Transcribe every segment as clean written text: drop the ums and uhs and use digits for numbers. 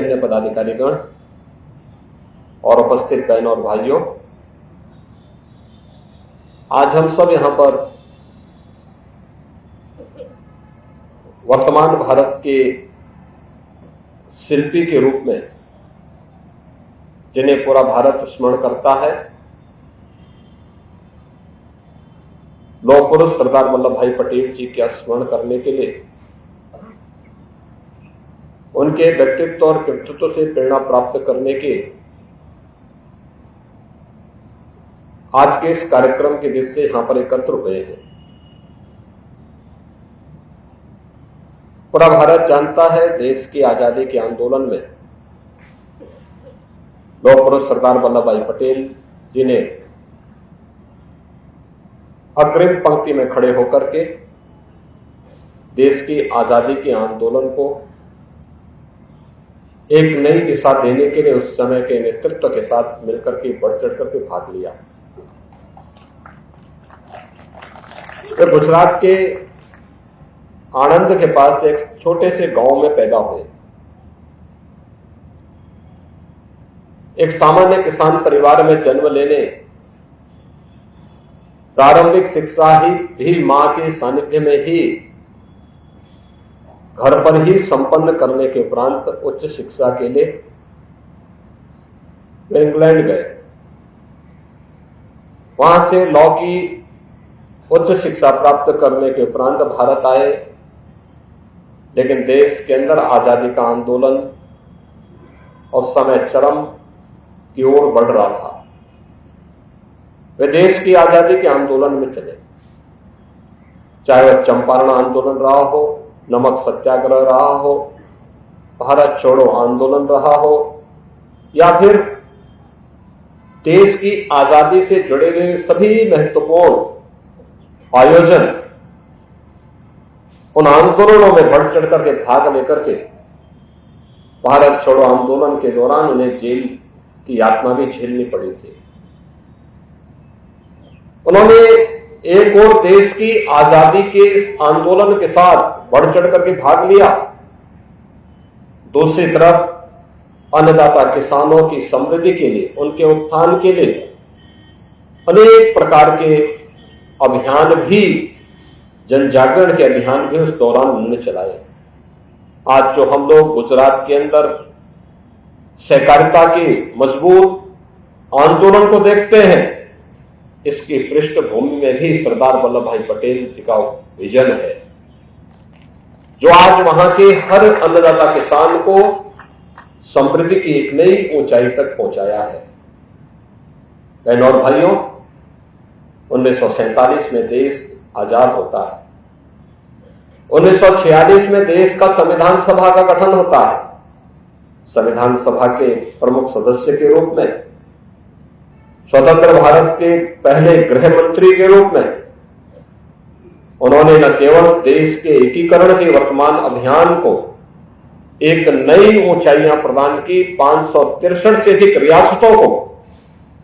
अन्य पदाधिकारीगण और उपस्थित बहनों और भाइयों, आज हम सब यहां पर वर्तमान भारत के शिल्पी के रूप में, जिन्हें पूरा भारत स्मरण करता है, लौह पुरुष सरदार वल्लभ भाई पटेल जी का स्मरण करने के लिए, उनके व्यक्तित्व और कृतित्व से प्रेरणा प्राप्त करने के आज के इस कार्यक्रम के दिन से यहां पर एकत्र हुए हैं। पूरा भारत जानता है, देश की आजादी के आंदोलन में लौह पुरुष सरदार वल्लभ भाई पटेल जी ने अग्रिम पंक्ति में खड़े होकर के देश की आजादी के आंदोलन को एक नई दिशा देने के लिए उस समय के नेतृत्व के साथ मिलकर के बढ़ चढ़ करके भाग लिया। वे गुजरात के आणंद के पास एक छोटे से गांव में पैदा हुए। एक सामान्य किसान परिवार में जन्म लेने, प्रारंभिक शिक्षा ही भी मां के सानिध्य में ही घर पर ही संपन्न करने के उपरांत उच्च शिक्षा के लिए वे इंग्लैंड गए। वहां से लॉ की उच्च शिक्षा प्राप्त करने के उपरांत भारत आए, लेकिन देश के अंदर आजादी का आंदोलन उस समय चरम की ओर बढ़ रहा था। वे देश की आजादी के आंदोलन में चले, चाहे वह चंपारण आंदोलन रहा हो, नमक सत्याग्रह रहा हो, भारत छोड़ो आंदोलन रहा हो, या फिर देश की आजादी से जुड़े हुए सभी महत्वपूर्ण आयोजन, उन आंदोलनों में बढ़ चढ़ करके भाग लेकर के भारत छोड़ो आंदोलन के दौरान उन्हें जेल की यातना भी झेलनी पड़ी थी। उन्होंने एक और देश की आजादी के इस आंदोलन के साथ बढ़ चढ़ करके भाग लिया, दूसरी तरफ अन्नदाता किसानों की समृद्धि के लिए, उनके उत्थान के लिए अनेक प्रकार के अभियान भी, जन जागरण के अभियान भी उस दौरान उन्होंने चलाए। आज जो हम लोग गुजरात के अंदर सहकारिता के मजबूत आंदोलन को देखते हैं, इसकी पृष्ठभूमि में भी सरदार वल्लभ भाई पटेल जी का विजन है, जो आज वहां के हर अन्नदाता किसान को समृद्धि की एक नई ऊंचाई तक पहुंचाया है। बहनों और भाइयों, 1947 में देश आजाद होता है। 1946 में देश का संविधान सभा का गठन होता है। संविधान सभा के प्रमुख सदस्य के रूप में, स्वतंत्र भारत के पहले गृह मंत्री के रूप में उन्होंने न केवल देश के एकीकरण के वर्तमान अभियान को एक नई ऊंचाइयां प्रदान की, 563 से अधिक रियासतों को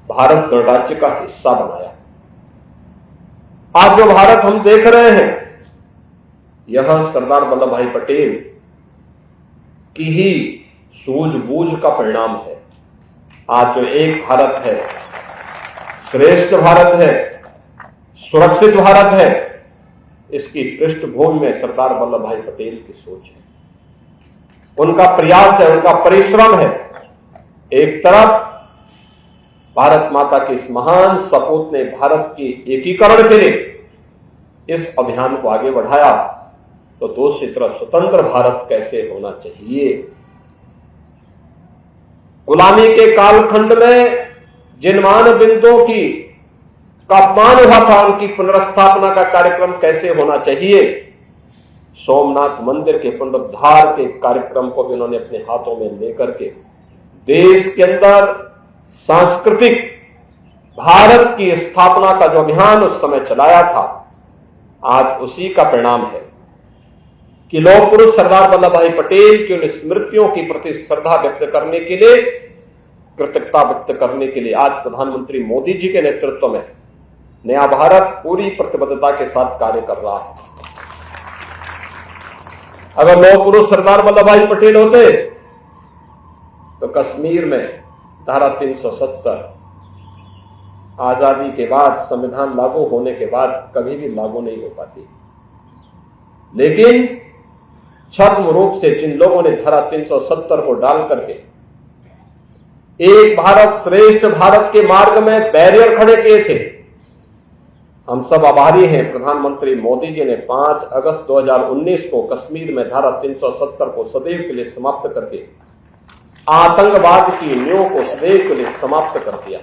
भारत गणराज्य का हिस्सा बनाया। आज जो भारत हम देख रहे हैं, यह सरदार वल्लभ भाई पटेल की ही सूझबूझ का परिणाम है। आज जो एक भारत है, श्रेष्ठ भारत है, सुरक्षित भारत है, इसकी पृष्ठभूमि में सरदार वल्लभ भाई पटेल की सोच है, उनका प्रयास है, उनका परिश्रम है। एक तरफ भारत माता के इस महान सपूत ने भारत के एकीकरण के लिए इस अभियान को आगे बढ़ाया, तो दूसरी तरफ स्वतंत्र भारत कैसे होना चाहिए। गुलामी के कालखंड में जिन मान बिंदुओं की का अपमान हुआ था, उनकी पुनर्स्थापना का कार्यक्रम कैसे होना चाहिए। सोमनाथ मंदिर के पुनरुद्धार के कार्यक्रम को भी उन्होंने अपने हाथों में लेकर के देश के अंदर सांस्कृतिक भारत की स्थापना का जो अभियान उस समय चलाया था, आज उसी का परिणाम है कि लौह पुरुष सरदार वल्लभ भाई पटेल की उन स्मृतियों के प्रति श्रद्धा व्यक्त करने के लिए, कृतज्ञता व्यक्त करने के लिए आज प्रधानमंत्री मोदी जी के नेतृत्व में नया भारत पूरी प्रतिबद्धता के साथ कार्य कर रहा है। अगर लौह पुरुष सरदार वल्लभ भाई पटेल होते तो कश्मीर में धारा 370 आजादी के बाद, संविधान लागू होने के बाद कभी भी लागू नहीं हो पाती। लेकिन छद्म रूप से जिन लोगों ने धारा 370 को डाल करके एक भारत श्रेष्ठ भारत के मार्ग में बैरियर खड़े किए थे, हम सब आभारी हैं। प्रधानमंत्री मोदी जी ने 5 अगस्त 2019 को कश्मीर में धारा 370 को सदैव के लिए समाप्त करके आतंकवाद की नींव को सदैव के लिए समाप्त कर दिया।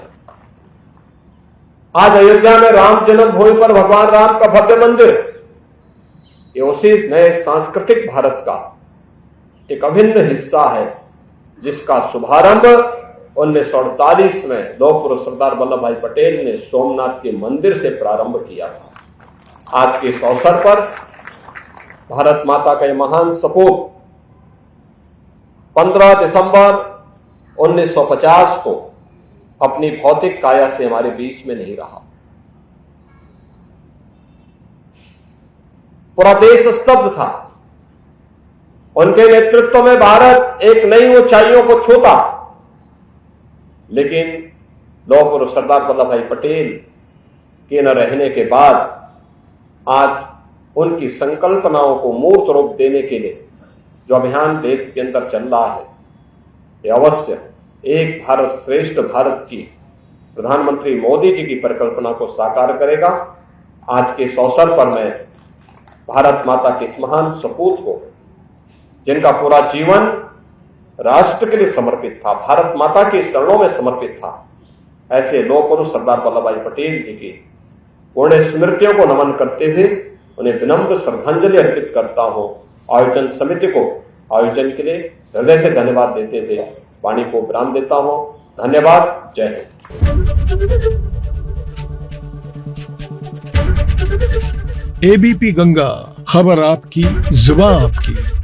आज अयोध्या में राम जन्मभूमि पर भगवान राम का भव्य मंदिर, ये उसी नए सांस्कृतिक भारत का एक अभिन्न हिस्सा है जिसका शुभारंभ 1948 में लौह पुरुष सरदार वल्लभ भाई पटेल ने सोमनाथ के मंदिर से प्रारंभ किया था। आज के इस अवसर पर भारत माता का यह महान सपूत 15 दिसंबर 1950 को अपनी भौतिक काया से हमारे बीच में नहीं रहा। पूरा देश स्तब्ध था। उनके नेतृत्व में भारत एक नई ऊंचाइयों को छूता, लेकिन लौह पुरुष सरदार वल्लभ भाई पटेल के न रहने के बाद आज उनकी संकल्पनाओं को मूर्त रूप देने के लिए जो अभियान देश के अंदर चल रहा है, ये अवश्य एक भारत श्रेष्ठ भारत की प्रधानमंत्री मोदी जी की परिकल्पना को साकार करेगा। आज के इस अवसर पर मैं भारत माता के इस महान सपूत को, जिनका पूरा जीवन राष्ट्र के लिए समर्पित था, भारत माता के चरणों में समर्पित था, ऐसे लौह पुरुष सरदार वल्लभ भाई पटेल जी की पुण्य स्मृतियों को नमन करते हुए उन्हें विनम्र श्रद्धांजलि अर्पित करता हूं। आयोजन समिति को आयोजन के लिए हृदय से धन्यवाद देते हुए वाणी को विराम देता हूं। धन्यवाद। जय हिंद। एबीपी गंगा, खबर आपकी, जुबान आपकी।